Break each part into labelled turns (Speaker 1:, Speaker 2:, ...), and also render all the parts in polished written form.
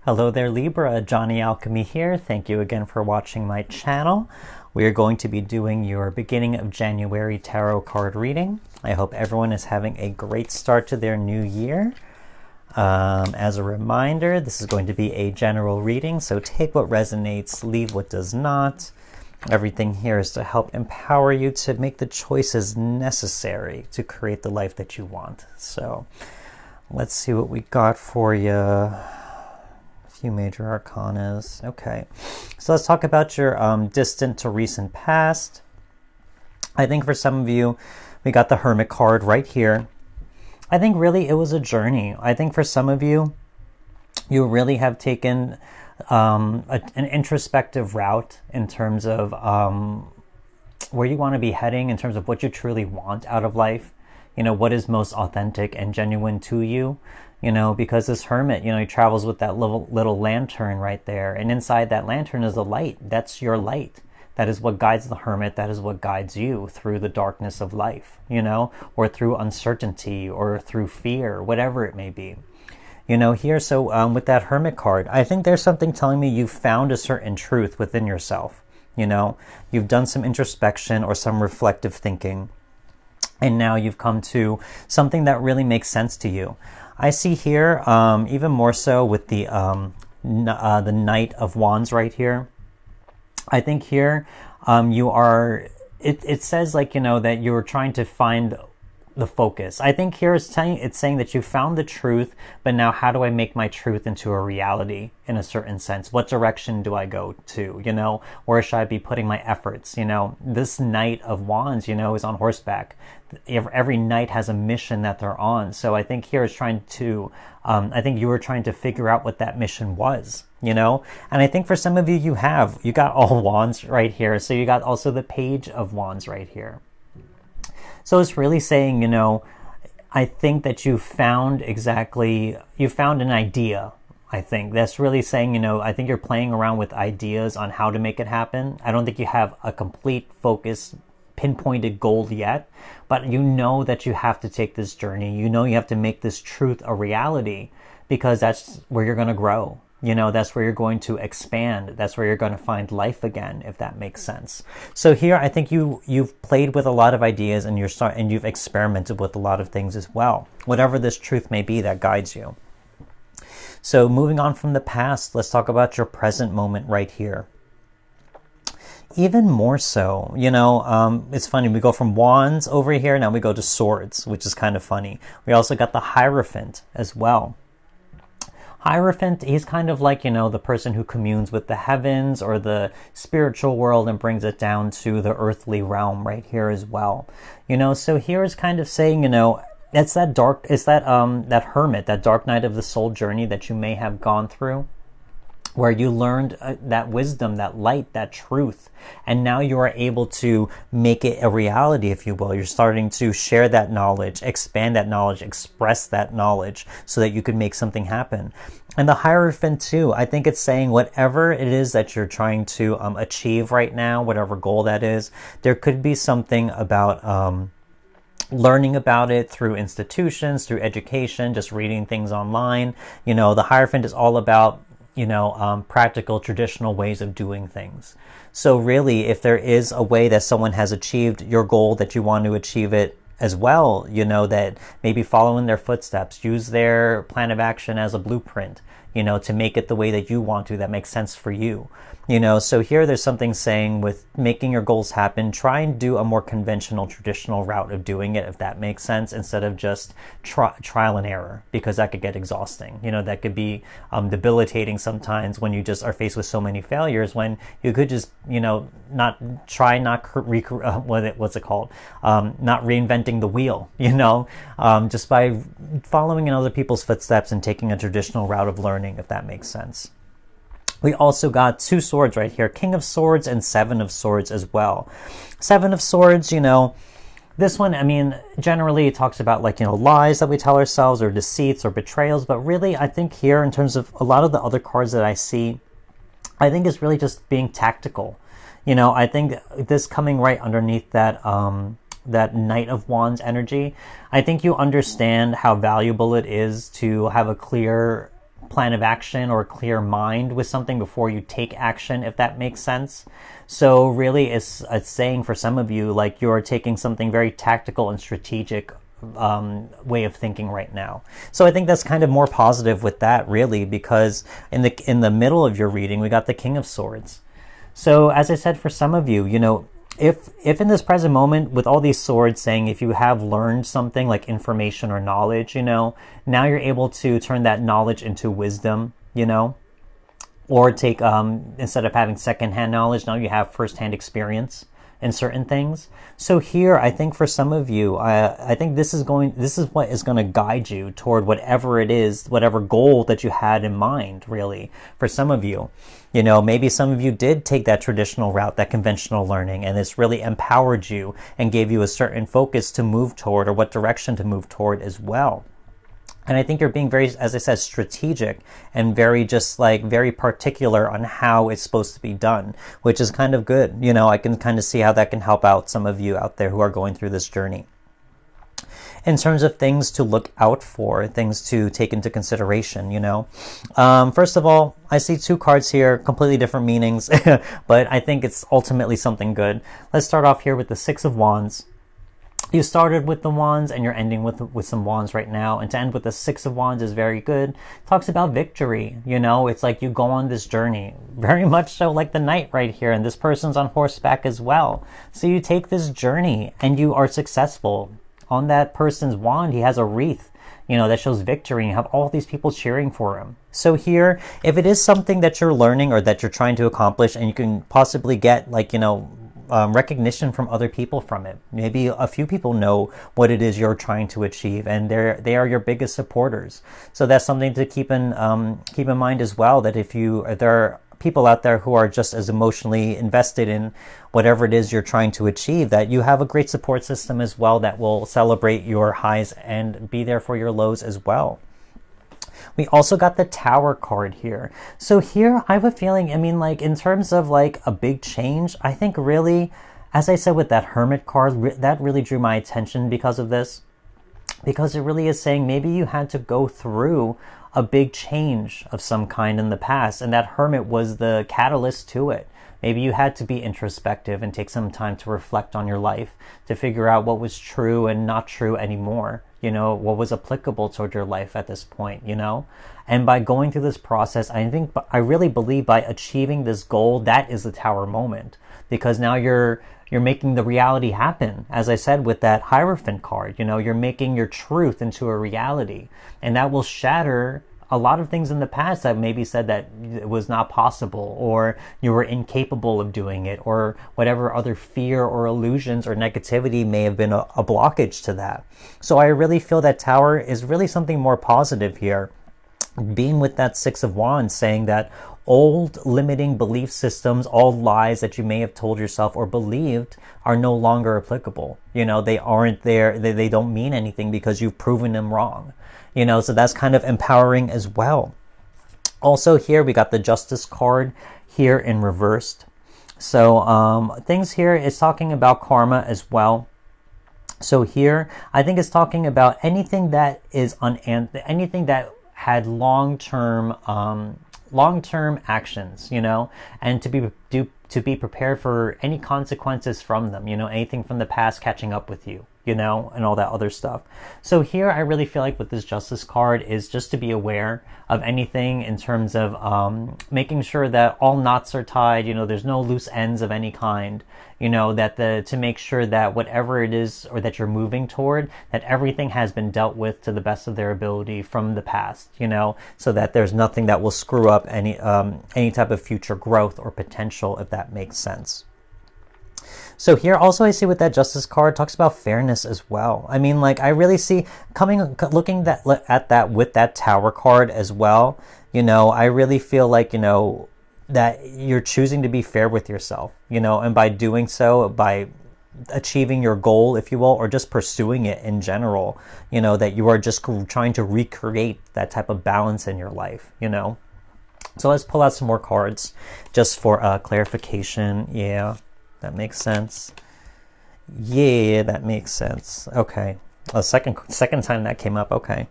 Speaker 1: Hello there Libra, Johnny Alchemy here. Thank you again for watching my channel. We are going to be doing your beginning of January tarot card reading. I hope everyone is having a great start to their new year. As a reminder, this is going to be a general reading, so take what resonates, leave what does not. Everything here is to help empower you to make the choices necessary to create the life that you want. So let's see what we got for you. Few major arcanas. Okay, so let's talk about your distant to recent past. I think for some of you, we got the Hermit card right here. I think really it was a journey. I think for some of you, you really have taken an introspective route in terms of where you want to be heading, in terms of what you truly want out of life. You know, what is most authentic and genuine to you. You know, because this hermit, you know, he travels with that little lantern right there. And inside that lantern is a light. That's your light. That is what guides the hermit. That is what guides you through the darkness of life, you know, or through uncertainty or through fear, whatever it may be. You know, here, so with that Hermit card, I think there's something telling me you found a certain truth within yourself. You know, you've done some introspection or some reflective thinking. And now you've come to something that really makes sense to you. I see here, even more so with the Knight of Wands right here. I think here you are, it says like, you know, that you're trying to find the focus. I think here it's saying that you found the truth, but now how do I make my truth into a reality in a certain sense? What direction do I go to, you know? Where should I be putting my efforts, you know? This Knight of Wands, you know, is on horseback. Every knight has a mission that they're on. So I think here is trying to, I think you were trying to figure out what that mission was, you know? And I think for some of you, you got all wands right here. So you got also the Page of Wands right here. So it's really saying, you know, I think that you found an idea. I think that's really saying, you know, I think you're playing around with ideas on how to make it happen. I don't think you have a complete focus, pinpointed goal yet, but you know that you have to take this journey. You know, you have to make this truth a reality because that's where you're going to grow. You know, that's where you're going to expand. That's where you're going to find life again, if that makes sense. So here, I think you've played with a lot of ideas and you've experimented with a lot of things as well. Whatever this truth may be that guides you. So moving on from the past, let's talk about your present moment right here. Even more so, you know, it's funny. We go from wands over here. Now we go to swords, which is kind of funny. We also got the Hierophant as well. Hierophant, he's kind of like, you know, the person who communes with the heavens or the spiritual world and brings it down to the earthly realm right here as well. You know, so here is kind of saying, you know, it's that that hermit, that dark night of the soul journey that you may have gone through, where you learned that wisdom, that light, that truth, and now you are able to make it a reality, if you will. You're starting to share that knowledge, expand that knowledge, express that knowledge so that you could make something happen. And the Hierophant too, I think it's saying whatever it is that you're trying to achieve right now, whatever goal that is, there could be something about learning about it through institutions, through education, just reading things online. You know, the Hierophant is all about, you know, practical, traditional ways of doing things. So really, if there is a way that someone has achieved your goal that you want to achieve it as well, you know, that maybe follow in their footsteps, use their plan of action as a blueprint, you know, to make it the way that you want to, that makes sense for you. You know, so here there's something saying with making your goals happen, try and do a more conventional, traditional route of doing it, if that makes sense, instead of just trial and error, because that could get exhausting. You know, that could be debilitating sometimes when you just are faced with so many failures, when you could just, you know, not reinventing the wheel, you know, just by following in other people's footsteps and taking a traditional route of learning, if that makes sense. We also got two swords right here, King of Swords and Seven of Swords as well. Seven of Swords, you know, this one, I mean, generally it talks about like, you know, lies that we tell ourselves or deceits or betrayals. But really, I think here in terms of a lot of the other cards that I see, I think it's really just being tactical. You know, I think this coming right underneath that that Knight of Wands energy, I think you understand how valuable it is to have a clear plan of action or a clear mind with something before you take action, if that makes sense. So really it's saying for some of you, like you're taking something very tactical and strategic way of thinking right now. So I think that's kind of more positive with that, really, because in the middle of your reading, we got the King of Swords. So as I said, for some of you, you know, if in this present moment with all these swords saying, if you have learned something like information or knowledge, you know, now you're able to turn that knowledge into wisdom, you know, or take, instead of having secondhand knowledge, now you have firsthand experience in certain things. So here, I think for some of you, I think this is what is going to guide you toward whatever it is, whatever goal that you had in mind, really, for some of you. You know, maybe some of you did take that traditional route, that conventional learning, and it's really empowered you and gave you a certain focus to move toward, or what direction to move toward as well. And I think you're being very, as I said, strategic and very very particular on how it's supposed to be done, which is kind of good. You know, I can kind of see how that can help out some of you out there who are going through this journey. In terms of things to look out for, things to take into consideration, you know. First of all, I see two cards here, completely different meanings, but I think it's ultimately something good. Let's start off here with the Six of Wands. You started with the Wands and you're ending with some Wands right now. And to end with the Six of Wands is very good. Talks about victory, you know. It's like you go on this journey, very much so like the Knight right here. And this person's on horseback as well. So you take this journey and you are successful. On that person's wand, he has a wreath, you know, that shows victory, and you have all these people cheering for him. So here, if it is something that you're learning or that you're trying to accomplish, and you can possibly get, like, you know, recognition from other people from it. Maybe a few people know what it is you're trying to achieve, and they are your biggest supporters. So that's something to keep in mind as well, that if there are people out there who are just as emotionally invested in whatever it is you're trying to achieve, that you have a great support system as well that will celebrate your highs and be there for your lows as well. We also got the Tower card here. So here, I have a feeling, I mean, like, in terms of, like, a big change, I think really, as I said with that Hermit card, that really drew my attention because of this. Because it really is saying maybe you had to go through a big change of some kind in the past, and that Hermit was the catalyst to it. Maybe you had to be introspective and take some time to reflect on your life, to figure out what was true and not true anymore. You know, what was applicable toward your life at this point, you know? And by going through this process, I really believe by achieving this goal, that is the Tower moment. Because now you're making the reality happen. As I said with that Hierophant card, you know, you're making your truth into a reality. And that will shatter a lot of things in the past that maybe said that it was not possible, or you were incapable of doing it, or whatever other fear or illusions or negativity may have been a blockage to that. So I really feel that Tower is really something more positive here. Being with that Six of Wands, saying that old limiting belief systems, all lies that you may have told yourself or believed, are no longer applicable. You know, they aren't there. They don't mean anything because you've proven them wrong. You know, so that's kind of empowering as well. Also here, we got the Justice card here in reversed. So things here is talking about karma as well. So here, I think it's talking about anything that is anything that had long-term actions, you know, and to be prepared for any consequences from them, you know, anything from the past catching up with you, you know, and all that other stuff. So here, I really feel like with this Justice card is just to be aware of anything in terms of making sure that all knots are tied, you know, there's no loose ends of any kind, you know, that to make sure that whatever it is or that you're moving toward, that everything has been dealt with to the best of their ability from the past, you know, so that there's nothing that will screw up any type of future growth or potential, if that makes sense. So here also I see with that Justice card talks about fairness as well. I mean, like, I really see looking at that with that Tower card as well, you know, I really feel like, you know, that you're choosing to be fair with yourself, you know, and by doing so, by achieving your goal, if you will, or just pursuing it in general, you know, that you are just trying to recreate that type of balance in your life, you know. So let's pull out some more cards just for clarification. Yeah, that makes sense. Yeah, that makes sense. Okay. A second time that came up. Okay.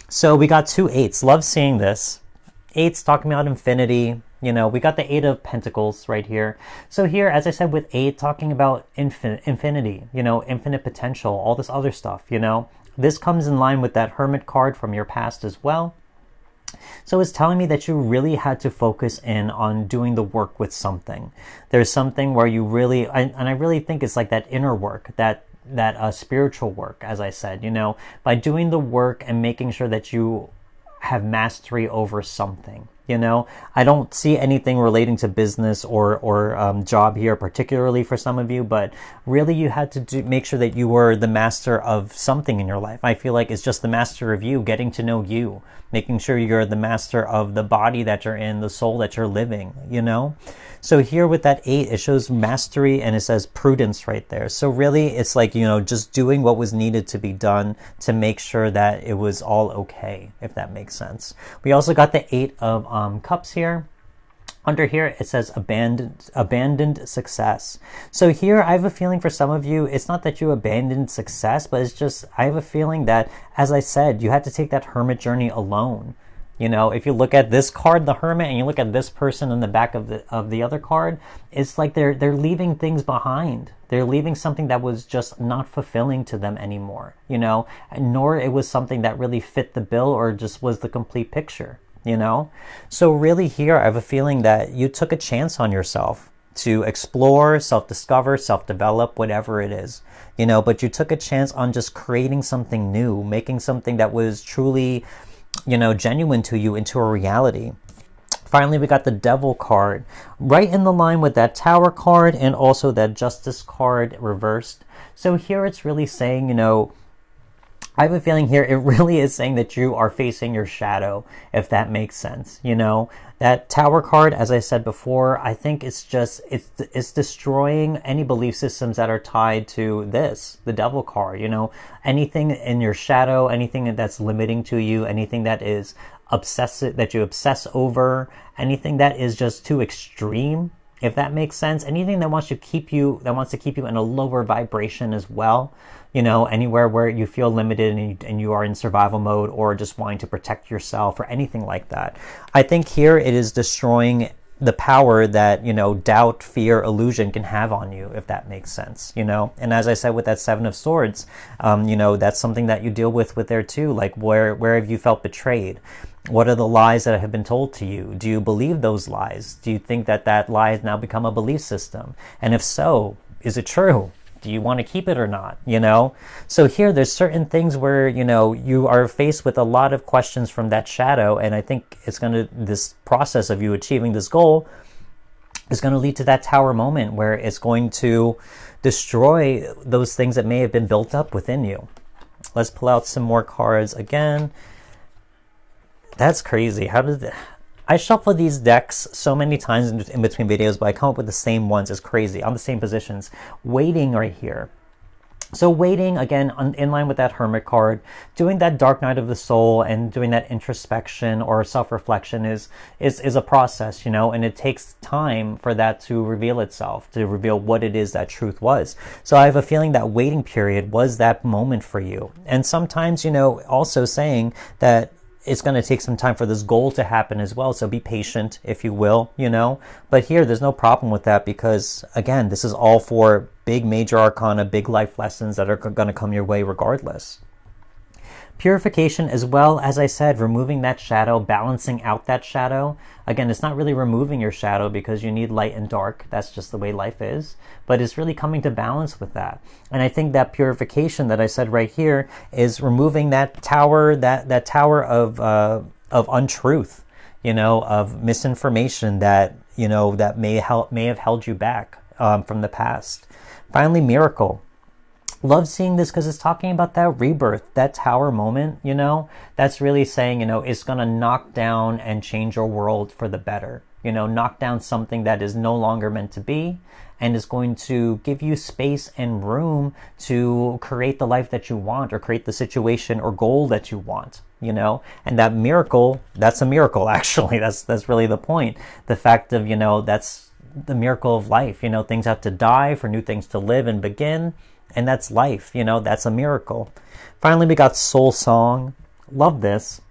Speaker 1: So we got 2 8s. Love seeing this. Eight's talking about infinity. You know, we got the Eight of Pentacles right here. So here, as I said, with eight, talking about infinity, you know, infinite potential, all this other stuff, you know. This comes in line with that Hermit card from your past as well. So it's telling me that you really had to focus in on doing the work with something. There's something where you really, and I really think it's like that inner work, that spiritual work, as I said, you know, by doing the work and making sure that you have mastery over something. You know, I don't see anything relating to business or job here, particularly for some of you, but really you had to make sure that you were the master of something in your life. I feel like it's just the master of you, getting to know you, making sure you're the master of the body that you're in, the soul that you're living, you know? So here with that eight, it shows mastery and it says prudence right there. So really it's like, you know, just doing what was needed to be done to make sure that it was all okay, if that makes sense. We also got the Eight of Cups here. Under here, it says abandoned success. So here, I have a feeling for some of you, it's not that you abandoned success, but it's just, I have a feeling that, as I said, you had to take that hermit journey alone. You know, if you look at this card, the Hermit, and you look at this person in the back of the other card, it's like they're leaving things behind. They're leaving something that was just not fulfilling to them anymore, you know, nor it was something that really fit the bill or just was the complete picture, you know. So really here, I have a feeling that you took a chance on yourself to explore, self-discover, self-develop, whatever it is, you know, but you took a chance on just creating something new, making something that was truly, you know, genuine to you into a reality. Finally, we got the Devil card, right in the line with that Tower card and also that Justice card reversed. So here it's really saying, you know, I have a feeling here it really is saying that you are facing your shadow, if that makes sense. You know, that Tower card, as I said before, I think it's just, it's destroying any belief systems that are tied to this, the Devil card, you know, anything in your shadow, anything that's limiting to you, anything that is obsessive, that you obsess over, anything that is just too extreme, if that makes sense, anything that wants to keep you in a lower vibration as well. You know, anywhere where you feel limited and you are in survival mode or just wanting to protect yourself or anything like that. I think here it is destroying the power that, you know, doubt, fear, illusion can have on you, if that makes sense, you know. And as I said with that Seven of Swords, you know, that's something that you deal with there too. Like where have you felt betrayed? What are the lies that have been told to you? Do you believe those lies? Do you think that lie has now become a belief system? And if so, is it true? Do you want to keep it or not? You know? So here, there's certain things where, you know, you are faced with a lot of questions from that shadow. And I think this process of you achieving this goal is going to lead to that Tower moment where it's going to destroy those things that may have been built up within you. Let's pull out some more cards again. That's crazy. I shuffle these decks so many times in between videos, but I come up with the same ones. It's crazy. On the same positions. Waiting right here. So waiting, again, in line with that Hermit card, doing that Dark Night of the Soul and doing that introspection or self-reflection is a process, you know, and it takes time for that to reveal itself, to reveal what it is that truth was. So I have a feeling that waiting period was that moment for you. And sometimes, you know, also saying that it's going to take some time for this goal to happen as well. So be patient, if you will, you know. But here, there's no problem with that because, again, this is all for big major arcana, big life lessons that are going to come your way regardless. Purification as well, as I said, removing that shadow, balancing out that shadow. Again, it's not really removing your shadow because you need light and dark. That's just the way life is. But it's really coming to balance with that. And I think that purification that I said right here is removing that tower, that tower of untruth, you know, of misinformation that, you know, that may have held you back from the past. Finally, miracle. Love seeing this because it's talking about that rebirth, that Tower moment, you know, that's really saying, you know, it's going to knock down and change your world for the better, you know, knock down something that is no longer meant to be and is going to give you space and room to create the life that you want or create the situation or goal that you want, you know. And that miracle, that's a miracle, actually. That's really the point. The fact of, you know, that's the miracle of life. You know, things have to die for new things to live and begin. And that's life, you know, that's a miracle. Finally, we got Soul Song. Love this.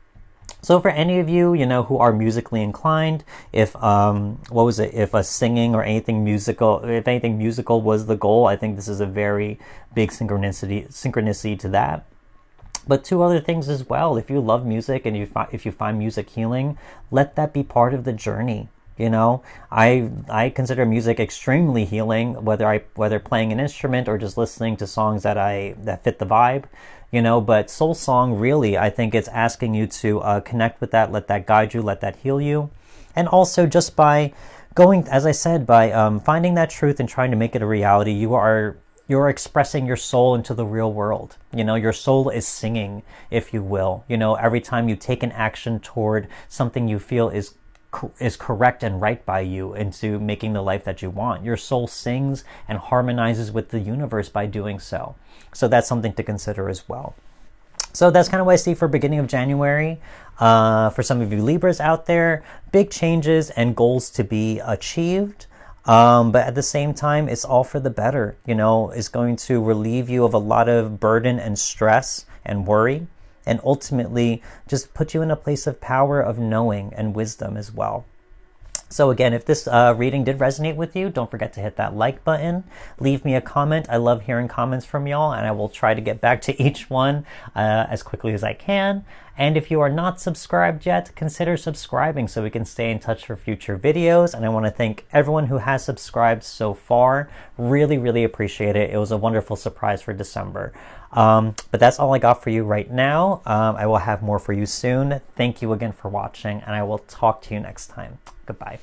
Speaker 1: So for any of you, who are musically inclined, if if a singing or anything musical, if anything musical was the goal, I think this is a very big synchronicity to that. But two other things as well. If you love music and if you find music healing, let that be part of the journey. I consider music extremely healing, whether playing an instrument or just listening to songs that fit the vibe. But soul song, really, I think it's asking you to connect with that, let that guide you, let that heal you. And also just by going, as I said, by finding that truth and trying to make it a reality, you're expressing your soul into the real world. Your soul is singing, if you will. Every time you take an action toward something you feel is correct and right by you into making the life that you want, your soul sings and harmonizes with the universe by doing so. So that's something to consider as well. So that's kind of what I see for beginning of January. For some of you Libras out there, big changes and goals to be achieved. But at the same time, it's all for the better. It's going to relieve you of a lot of burden and stress and worry, and ultimately just put you in a place of power, of knowing and wisdom as well. So again, if this reading did resonate with you, don't forget to hit that like button. Leave me a comment. I love hearing comments from y'all, and I will try to get back to each one as quickly as I can. And if you are not subscribed yet, consider subscribing so we can stay in touch for future videos. And I want to thank everyone who has subscribed so far. Really, really appreciate it. It was a wonderful surprise for December. But that's all I got for you right now. I will have more for you soon. Thank you again for watching, and I will talk to you next time. Goodbye.